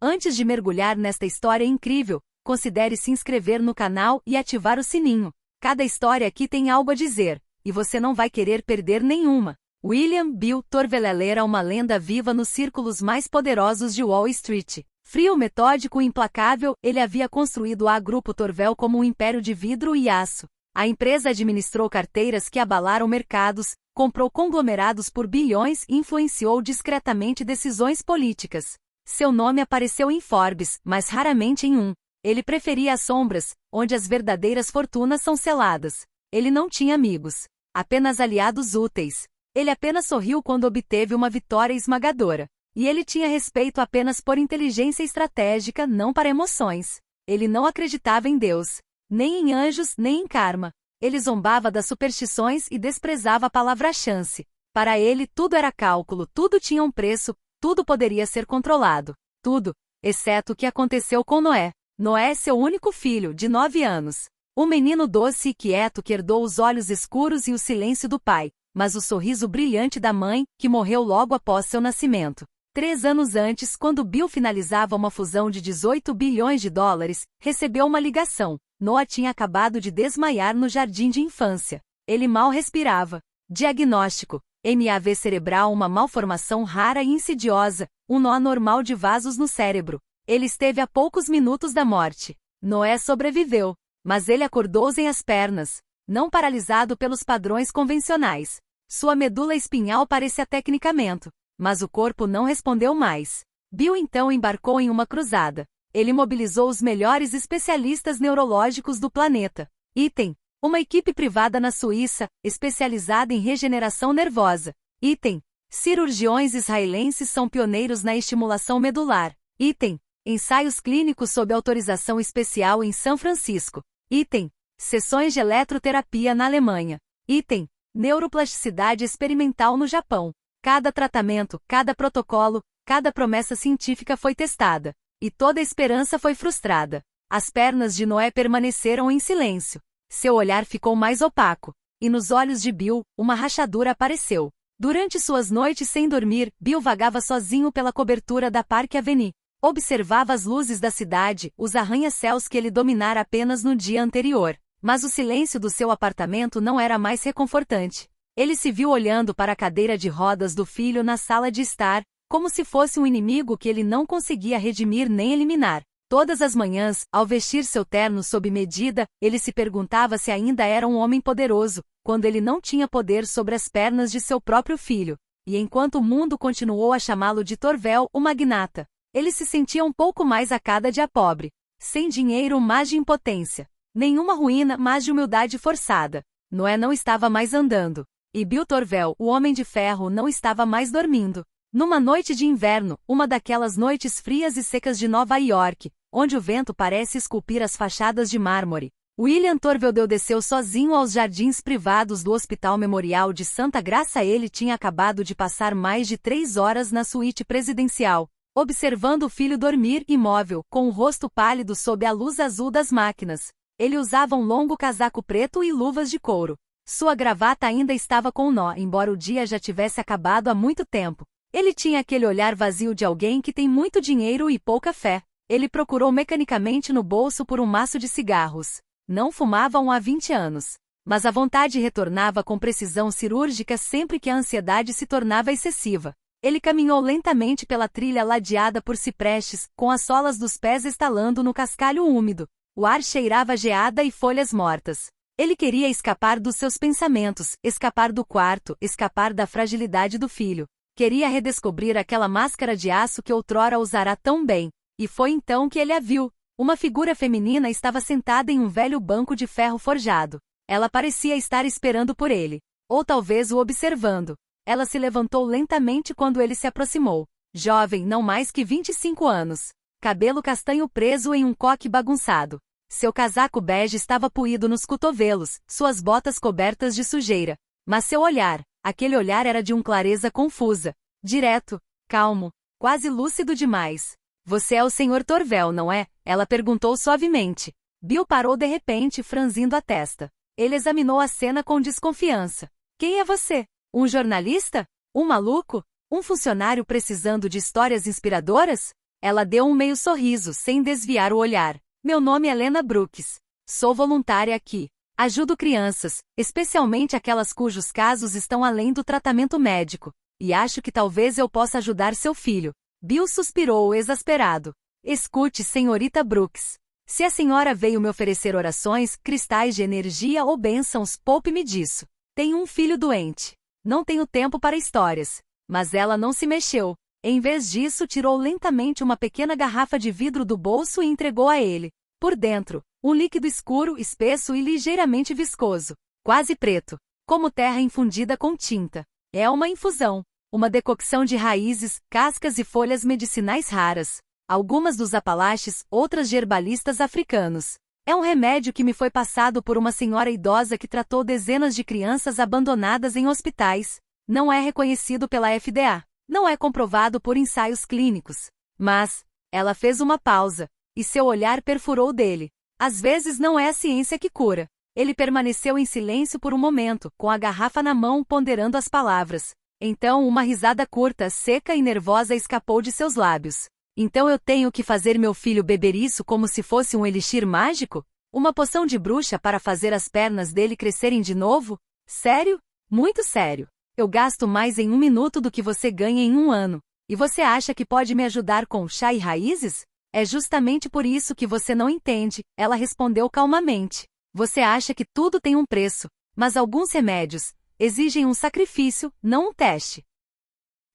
Antes de mergulhar nesta história incrível, considere se inscrever no canal e ativar o sininho. Cada história aqui tem algo a dizer, e você não vai querer perder nenhuma. William Bill Torvelele era uma lenda viva nos círculos mais poderosos de Wall Street. Frio, metódico e implacável, ele havia construído a Grupo Torvel como um império de vidro e aço. A empresa administrou carteiras que abalaram mercados, comprou conglomerados por bilhões e influenciou discretamente decisões políticas. Seu nome apareceu em Forbes, mas raramente em um. Ele preferia as sombras, onde as verdadeiras fortunas são seladas. Ele não tinha amigos, apenas aliados úteis. Ele apenas sorriu quando obteve uma vitória esmagadora. E ele tinha respeito apenas por inteligência estratégica, não para emoções. Ele não acreditava em Deus, nem em anjos, nem em karma. Ele zombava das superstições e desprezava a palavra chance. Para ele, tudo era cálculo, tudo tinha um preço, tudo poderia ser controlado. Tudo, exceto o que aconteceu com Noé. Noé, seu único filho, de 9 anos. Um menino doce e quieto que herdou os olhos escuros e o silêncio do pai, mas o sorriso brilhante da mãe, que morreu logo após seu nascimento. 3 anos antes, quando Bill finalizava uma fusão de 18 bilhões de dólares, recebeu uma ligação. Noah tinha acabado de desmaiar no jardim de infância. Ele mal respirava. Diagnóstico: MAV cerebral, uma malformação rara e insidiosa, um nó anormal de vasos no cérebro. Ele esteve a poucos minutos da morte. Noé sobreviveu, mas ele acordou sem as pernas, não paralisado pelos padrões convencionais. Sua medula espinhal parecia tecnicamento, mas o corpo não respondeu mais. Bill então embarcou em uma cruzada. Ele mobilizou os melhores especialistas neurológicos do planeta. Item: uma equipe privada na Suíça, especializada em regeneração nervosa. Item: cirurgiões israelenses são pioneiros na estimulação medular. Item: ensaios clínicos sob autorização especial em São Francisco. Item: sessões de eletroterapia na Alemanha. Item: neuroplasticidade experimental no Japão. Cada tratamento, cada protocolo, cada promessa científica foi testada. E toda a esperança foi frustrada. As pernas de Noé permaneceram em silêncio. Seu olhar ficou mais opaco. E nos olhos de Bill, uma rachadura apareceu. Durante suas noites sem dormir, Bill vagava sozinho pela cobertura da Park Avenue. Observava as luzes da cidade, os arranha-céus que ele dominara apenas no dia anterior. Mas o silêncio do seu apartamento não era mais reconfortante. Ele se viu olhando para a cadeira de rodas do filho na sala de estar, como se fosse um inimigo que ele não conseguia redimir nem eliminar. Todas as manhãs, ao vestir seu terno sob medida, ele se perguntava se ainda era um homem poderoso, quando ele não tinha poder sobre as pernas de seu próprio filho. E enquanto o mundo continuou a chamá-lo de Torvel, o magnata, ele se sentia um pouco mais a cada dia pobre. Sem dinheiro, mas de impotência. Nenhuma ruína, mas de humildade forçada. Noé não estava mais andando. E Bill Torvel, o Homem de Ferro, não estava mais dormindo. Numa noite de inverno, uma daquelas noites frias e secas de Nova York, onde o vento parece esculpir as fachadas de mármore, William Torveldale desceu sozinho aos jardins privados do Hospital Memorial de Santa Graça. Ele tinha acabado de passar mais de 3 horas na suíte presidencial, observando o filho dormir imóvel, com o rosto pálido sob a luz azul das máquinas. Ele usava um longo casaco preto e luvas de couro. Sua gravata ainda estava com um nó, embora o dia já tivesse acabado há muito tempo. Ele tinha aquele olhar vazio de alguém que tem muito dinheiro e pouca fé. Ele procurou mecanicamente no bolso por um maço de cigarros. Não fumavam há 20 anos. Mas a vontade retornava com precisão cirúrgica sempre que a ansiedade se tornava excessiva. Ele caminhou lentamente pela trilha ladeada por ciprestes, com as solas dos pés estalando no cascalho úmido. O ar cheirava a geada e folhas mortas. Ele queria escapar dos seus pensamentos, escapar do quarto, escapar da fragilidade do filho. Queria redescobrir aquela máscara de aço que outrora usara tão bem. E foi então que ele a viu. Uma figura feminina estava sentada em um velho banco de ferro forjado. Ela parecia estar esperando por ele. Ou talvez o observando. Ela se levantou lentamente quando ele se aproximou. Jovem, não mais que 25 anos. Cabelo castanho preso em um coque bagunçado. Seu casaco bege estava puído nos cotovelos, suas botas cobertas de sujeira. Mas seu olhar, aquele olhar era de uma clareza confusa. Direto, calmo, quase lúcido demais. Você é o Sr. Torvel, não é? Ela perguntou suavemente. Bill parou de repente, franzindo a testa. Ele examinou a cena com desconfiança. Quem é você? Um jornalista? Um maluco? Um funcionário precisando de histórias inspiradoras? Ela deu um meio sorriso sem desviar o olhar. Meu nome é Lena Brooks. Sou voluntária aqui. Ajudo crianças, especialmente aquelas cujos casos estão além do tratamento médico. E acho que talvez eu possa ajudar seu filho. Bill suspirou exasperado. Escute, senhorita Brooks. Se a senhora veio me oferecer orações, cristais de energia ou bênçãos, poupe-me disso. Tenho um filho doente. Não tenho tempo para histórias. Mas ela não se mexeu. Em vez disso, tirou lentamente uma pequena garrafa de vidro do bolso e entregou a ele. Por dentro, um líquido escuro, espesso e ligeiramente viscoso. Quase preto. Como terra infundida com tinta. É uma infusão. Uma decocção de raízes, cascas e folhas medicinais raras. Algumas dos Apalaches, outras de herbalistas africanos. É um remédio que me foi passado por uma senhora idosa que tratou dezenas de crianças abandonadas em hospitais. Não é reconhecido pela FDA. Não é comprovado por ensaios clínicos. Mas, ela fez uma pausa, e seu olhar perfurou dele. Às vezes não é a ciência que cura. Ele permaneceu em silêncio por um momento, com a garrafa na mão ponderando as palavras. Então uma risada curta, seca e nervosa escapou de seus lábios. Então eu tenho que fazer meu filho beber isso como se fosse um elixir mágico? Uma poção de bruxa para fazer as pernas dele crescerem de novo? Sério? Muito sério. Eu gasto mais em 1 minuto do que você ganha em 1 ano. E você acha que pode me ajudar com chá e raízes? É justamente por isso que você não entende, ela respondeu calmamente. Você acha que tudo tem um preço, mas alguns remédios exigem um sacrifício, não um teste.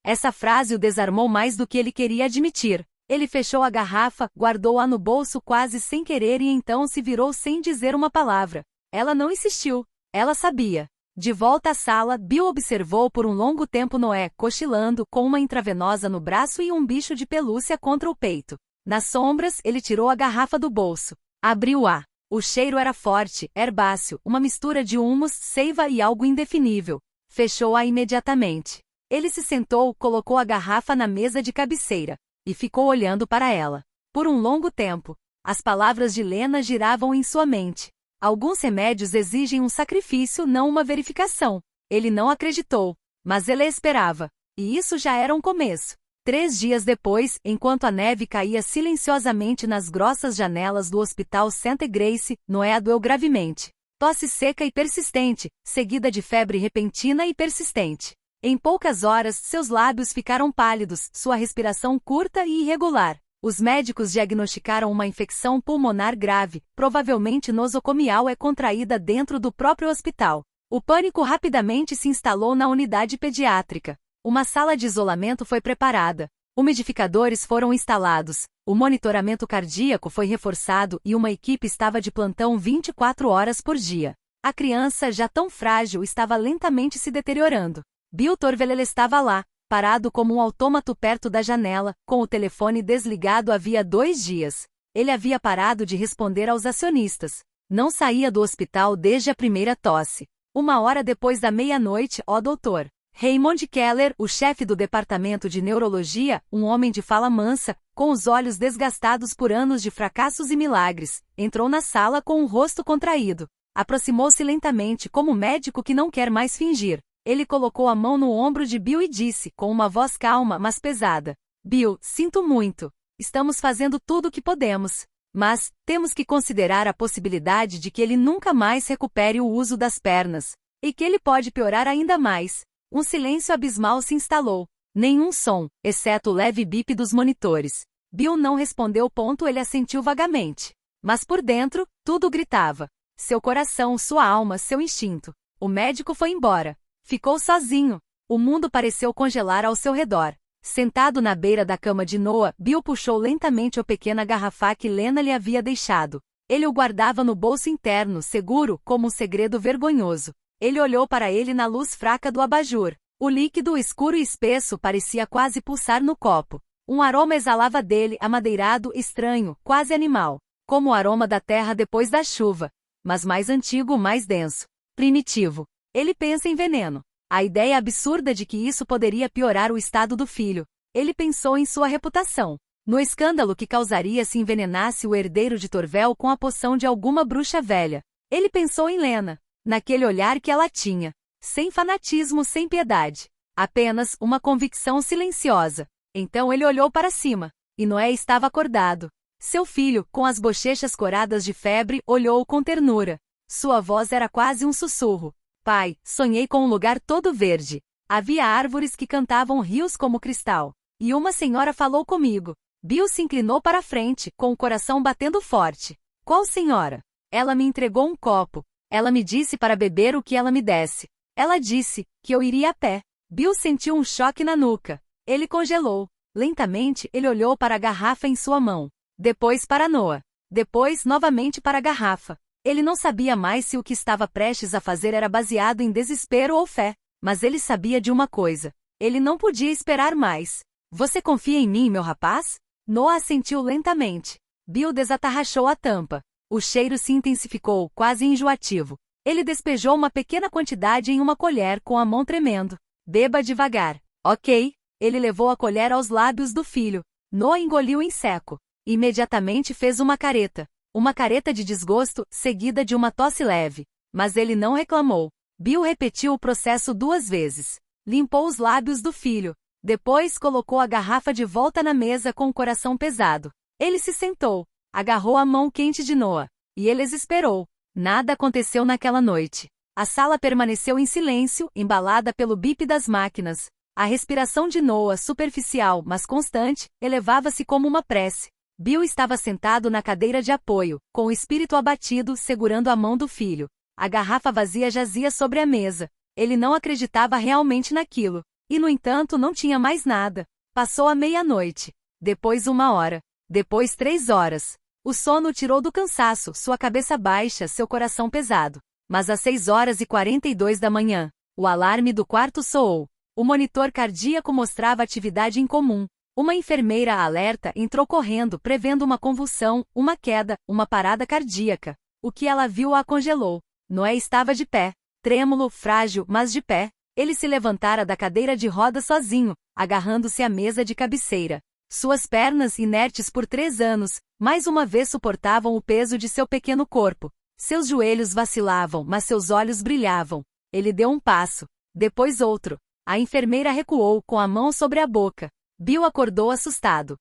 Essa frase o desarmou mais do que ele queria admitir. Ele fechou a garrafa, guardou-a no bolso quase sem querer e então se virou sem dizer uma palavra. Ela não insistiu. Ela sabia. De volta à sala, Bill observou por um longo tempo Noé cochilando com uma intravenosa no braço e um bicho de pelúcia contra o peito. Nas sombras, ele tirou a garrafa do bolso. Abriu-a. O cheiro era forte, herbáceo, uma mistura de humus, seiva e algo indefinível. Fechou-a imediatamente. Ele se sentou, colocou a garrafa na mesa de cabeceira e ficou olhando para ela. Por um longo tempo, as palavras de Lena giravam em sua mente. Alguns remédios exigem um sacrifício, não uma verificação. Ele não acreditou, mas ele esperava. E isso já era um começo. 3 dias depois, enquanto a neve caía silenciosamente nas grossas janelas do Hospital St. Grace, Noé doeu gravemente. Tosse seca e persistente, seguida de febre repentina e persistente. Em poucas horas, seus lábios ficaram pálidos, sua respiração curta e irregular. Os médicos diagnosticaram uma infecção pulmonar grave, provavelmente nosocomial contraída dentro do próprio hospital. O pânico rapidamente se instalou na unidade pediátrica. Uma sala de isolamento foi preparada. Umidificadores foram instalados. O monitoramento cardíaco foi reforçado e uma equipe estava de plantão 24 horas por dia. A criança, já tão frágil, estava lentamente se deteriorando. Bill Torvelele estava lá, parado como um autômato perto da janela, com o telefone desligado havia 2 dias. Ele havia parado de responder aos acionistas. Não saía do hospital desde a primeira tosse. 1 hora depois da meia-noite, ó doutor. Raymond Keller, o chefe do departamento de neurologia, um homem de fala mansa, com os olhos desgastados por anos de fracassos e milagres, entrou na sala com o rosto contraído. Aproximou-se lentamente como médico que não quer mais fingir. Ele colocou a mão no ombro de Bill e disse, com uma voz calma mas pesada. Bill, sinto muito. Estamos fazendo tudo o que podemos. Mas, temos que considerar a possibilidade de que ele nunca mais recupere o uso das pernas. E que ele pode piorar ainda mais. Um silêncio abismal se instalou. Nenhum som, exceto o leve bip dos monitores. Bill não respondeu. Ele assentiu vagamente. Mas por dentro, tudo gritava. Seu coração, sua alma, seu instinto. O médico foi embora. Ficou sozinho. O mundo pareceu congelar ao seu redor. Sentado na beira da cama de Noah, Bill puxou lentamente a pequena garrafa que Lena lhe havia deixado. Ele o guardava no bolso interno, seguro, como um segredo vergonhoso. Ele olhou para ele na luz fraca do abajur. O líquido escuro e espesso parecia quase pulsar no copo. Um aroma exalava dele, amadeirado, estranho, quase animal. Como o aroma da terra depois da chuva. Mas mais antigo, mais denso. Primitivo. Ele pensa em veneno. A ideia absurda de que isso poderia piorar o estado do filho. Ele pensou em sua reputação. No escândalo que causaria se envenenasse o herdeiro de Torvel com a poção de alguma bruxa velha. Ele pensou em Lena. Naquele olhar que ela tinha. Sem fanatismo, sem piedade. Apenas uma convicção silenciosa. Então ele olhou para cima. e Noé estava acordado. Seu filho, com as bochechas coradas de febre, olhou-o com ternura. Sua voz era quase um sussurro. Pai, sonhei com um lugar todo verde. Havia árvores que cantavam rios como cristal. E uma senhora falou comigo. Bill se inclinou para a frente, com o coração batendo forte. Qual senhora? Ela me entregou um copo. Ela me disse para beber o que ela me desse. Ela disse que eu iria a pé. Bill sentiu um choque na nuca. Ele congelou. Lentamente, ele olhou para a garrafa em sua mão. Depois para Noah. Depois, novamente para a garrafa. Ele não sabia mais se o que estava prestes a fazer era baseado em desespero ou fé. Mas ele sabia de uma coisa. Ele não podia esperar mais. Você confia em mim, meu rapaz? Noah assentiu lentamente. Bill desatarrachou a tampa. O cheiro se intensificou, quase enjoativo. Ele despejou uma pequena quantidade em uma colher com a mão tremendo. Beba devagar. Ok. Ele levou a colher aos lábios do filho. Noah engoliu em seco. Imediatamente fez uma careta. Uma careta de desgosto, seguida de uma tosse leve. Mas ele não reclamou. Bill repetiu o processo 2 vezes. Limpou os lábios do filho. Depois colocou a garrafa de volta na mesa com o coração pesado. Ele se sentou. Agarrou a mão quente de Noah. E ele esperou. Nada aconteceu naquela noite. A sala permaneceu em silêncio, embalada pelo bip das máquinas. A respiração de Noah, superficial, mas constante, elevava-se como uma prece. Bill estava sentado na cadeira de apoio, com o espírito abatido, segurando a mão do filho. A garrafa vazia jazia sobre a mesa. Ele não acreditava realmente naquilo. E, no entanto, não tinha mais nada. Passou a meia-noite. Depois 1 hora. Depois 3 horas. O sono o tirou do cansaço, sua cabeça baixa, seu coração pesado. Mas às 6h42 da manhã, o alarme do quarto soou. O monitor cardíaco mostrava atividade incomum. Uma enfermeira alerta entrou correndo, prevendo uma convulsão, uma queda, uma parada cardíaca. O que ela viu a congelou. Noé estava de pé. Trêmulo, frágil, mas de pé. Ele se levantara da cadeira de rodas sozinho, agarrando-se à mesa de cabeceira. Suas pernas, inertes por 3 anos, mais uma vez suportavam o peso de seu pequeno corpo. Seus joelhos vacilavam, mas seus olhos brilhavam. Ele deu um passo. Depois outro. A enfermeira recuou, com a mão sobre a boca. Bill acordou assustado.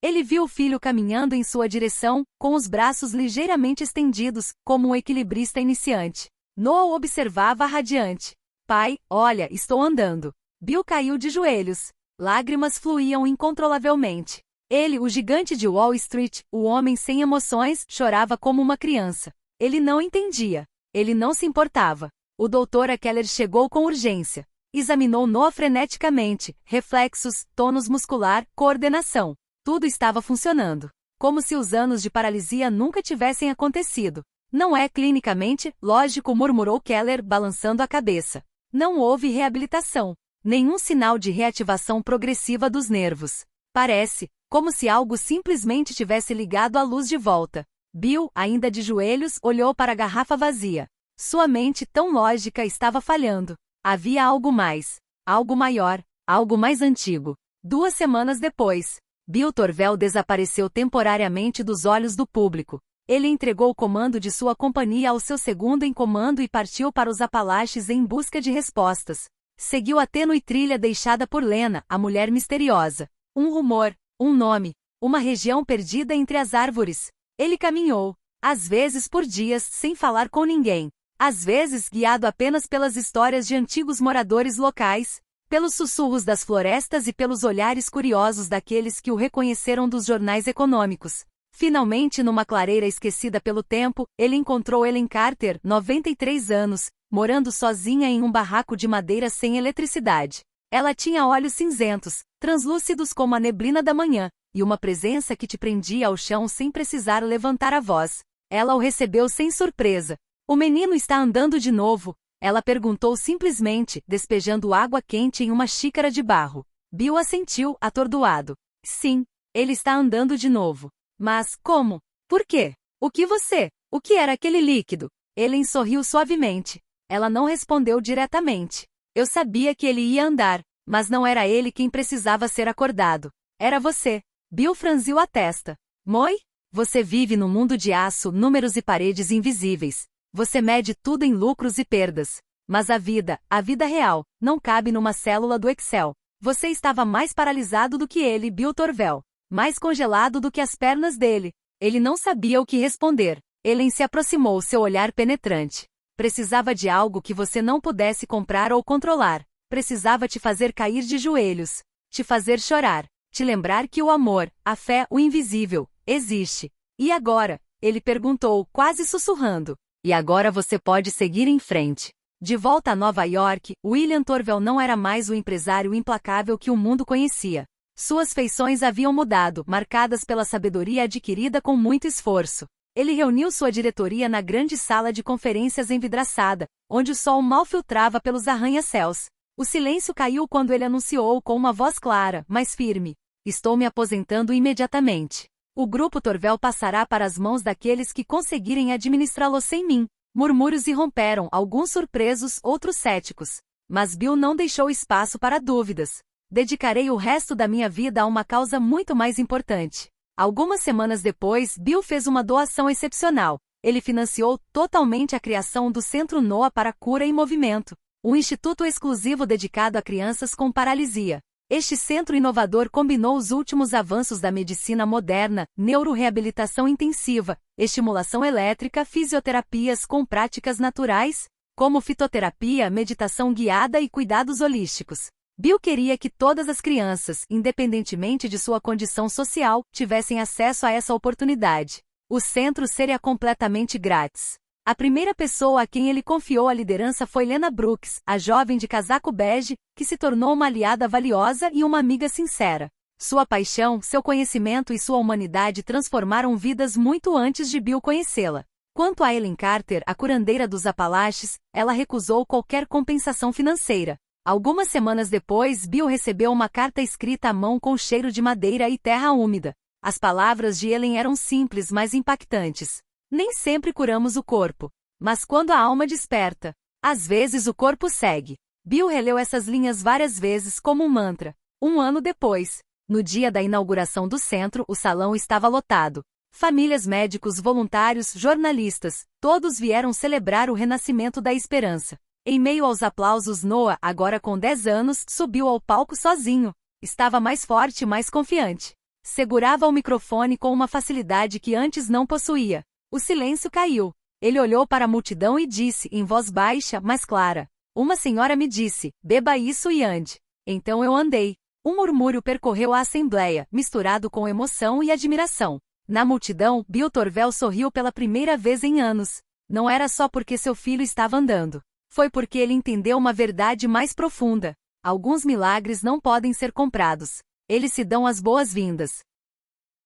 Ele viu o filho caminhando em sua direção, com os braços ligeiramente estendidos, como um equilibrista iniciante. Noah o observava radiante. Pai, olha, estou andando. Bill caiu de joelhos. Lágrimas fluíam incontrolavelmente. Ele, o gigante de Wall Street, o homem sem emoções, chorava como uma criança. Ele não entendia. Ele não se importava. O Dr. Keller chegou com urgência. Examinou Noah freneticamente, reflexos, tônus muscular, coordenação. Tudo estava funcionando. Como se os anos de paralisia nunca tivessem acontecido. Não é clinicamente lógico, murmurou Keller, balançando a cabeça. Não houve reabilitação. Nenhum sinal de reativação progressiva dos nervos. Parece como se algo simplesmente tivesse ligado a luz de volta. Bill, ainda de joelhos, olhou para a garrafa vazia. Sua mente tão lógica estava falhando. Havia algo mais. Algo maior. Algo mais antigo. 2 semanas depois, Bill Torvell desapareceu temporariamente dos olhos do público. Ele entregou o comando de sua companhia ao seu segundo em comando e partiu para os Apalaches em busca de respostas. Seguiu a tênue trilha deixada por Lena, a mulher misteriosa. Um rumor, um nome, uma região perdida entre as árvores. Ele caminhou, às vezes por dias, sem falar com ninguém. Às vezes guiado apenas pelas histórias de antigos moradores locais, pelos sussurros das florestas e pelos olhares curiosos daqueles que o reconheceram dos jornais econômicos. Finalmente, numa clareira esquecida pelo tempo, ele encontrou Ellen Carter, 93 anos, morando sozinha em um barraco de madeira sem eletricidade. Ela tinha olhos cinzentos, translúcidos como a neblina da manhã, e uma presença que te prendia ao chão sem precisar levantar a voz. Ela o recebeu sem surpresa. O menino está andando de novo? Ela perguntou simplesmente, despejando água quente em uma xícara de barro. Bill assentiu, atordoado. Sim, ele está andando de novo. Mas, como? Por quê? O que era aquele líquido? Ellen sorriu suavemente. Ela não respondeu diretamente. Eu sabia que ele ia andar, mas não era ele quem precisava ser acordado. Era você. Bill franziu a testa. Moi? Você vive no mundo de aço, números e paredes invisíveis. Você mede tudo em lucros e perdas. Mas a vida real, não cabe numa célula do Excel. Você estava mais paralisado do que ele, Bill Torvell. mais congelado do que as pernas dele. Ele não sabia o que responder. Ellen se aproximou, seu olhar penetrante. Precisava de algo que você não pudesse comprar ou controlar. Precisava te fazer cair de joelhos. Te fazer chorar. Te lembrar que o amor, a fé, o invisível, existe. E agora? Ele perguntou, quase sussurrando. E agora você pode seguir em frente. De volta a Nova York, William Torvel não era mais o empresário implacável que o mundo conhecia. Suas feições haviam mudado, marcadas pela sabedoria adquirida com muito esforço. Ele reuniu sua diretoria na grande sala de conferências envidraçada, onde o sol mal filtrava pelos arranha-céus. O silêncio caiu quando ele anunciou com uma voz clara, mas firme. Estou me aposentando imediatamente. O grupo Torvel passará para as mãos daqueles que conseguirem administrá-lo sem mim. Murmúrios irromperam, alguns surpresos, outros céticos. Mas Bill não deixou espaço para dúvidas. Dedicarei o resto da minha vida a uma causa muito mais importante. Algumas semanas depois, Bill fez uma doação excepcional. Ele financiou totalmente a criação do Centro NOAH para Cura e Movimento, um instituto exclusivo dedicado a crianças com paralisia. Este centro inovador combinou os últimos avanços da medicina moderna, neuroreabilitação intensiva, estimulação elétrica, fisioterapias com práticas naturais, como fitoterapia, meditação guiada e cuidados holísticos. Bill queria que todas as crianças, independentemente de sua condição social, tivessem acesso a essa oportunidade. O centro seria completamente grátis. A primeira pessoa a quem ele confiou a liderança foi Lena Brooks, a jovem de casaco bege, que se tornou uma aliada valiosa e uma amiga sincera. Sua paixão, seu conhecimento e sua humanidade transformaram vidas muito antes de Bill conhecê-la. Quanto a Ellen Carter, a curandeira dos Apalaches, ela recusou qualquer compensação financeira. Algumas semanas depois, Bill recebeu uma carta escrita à mão com cheiro de madeira e terra úmida. As palavras de Ellen eram simples, mas impactantes. Nem sempre curamos o corpo, mas quando a alma desperta, às vezes o corpo segue. Bill releu essas linhas várias vezes como um mantra. Um ano depois, no dia da inauguração do centro, o salão estava lotado. Famílias, médicos, voluntários, jornalistas, todos vieram celebrar o renascimento da esperança. Em meio aos aplausos, Noah, agora com 10 anos, subiu ao palco sozinho. Estava mais forte e mais confiante. Segurava o microfone com uma facilidade que antes não possuía. O silêncio caiu. Ele olhou para a multidão e disse, em voz baixa, mas clara. Uma senhora me disse, beba isso e ande. Então eu andei. Um murmúrio percorreu a assembleia, misturado com emoção e admiração. Na multidão, Bill Torvel sorriu pela primeira vez em anos. Não era só porque seu filho estava andando. Foi porque ele entendeu uma verdade mais profunda. Alguns milagres não podem ser comprados. Eles se dão as boas-vindas.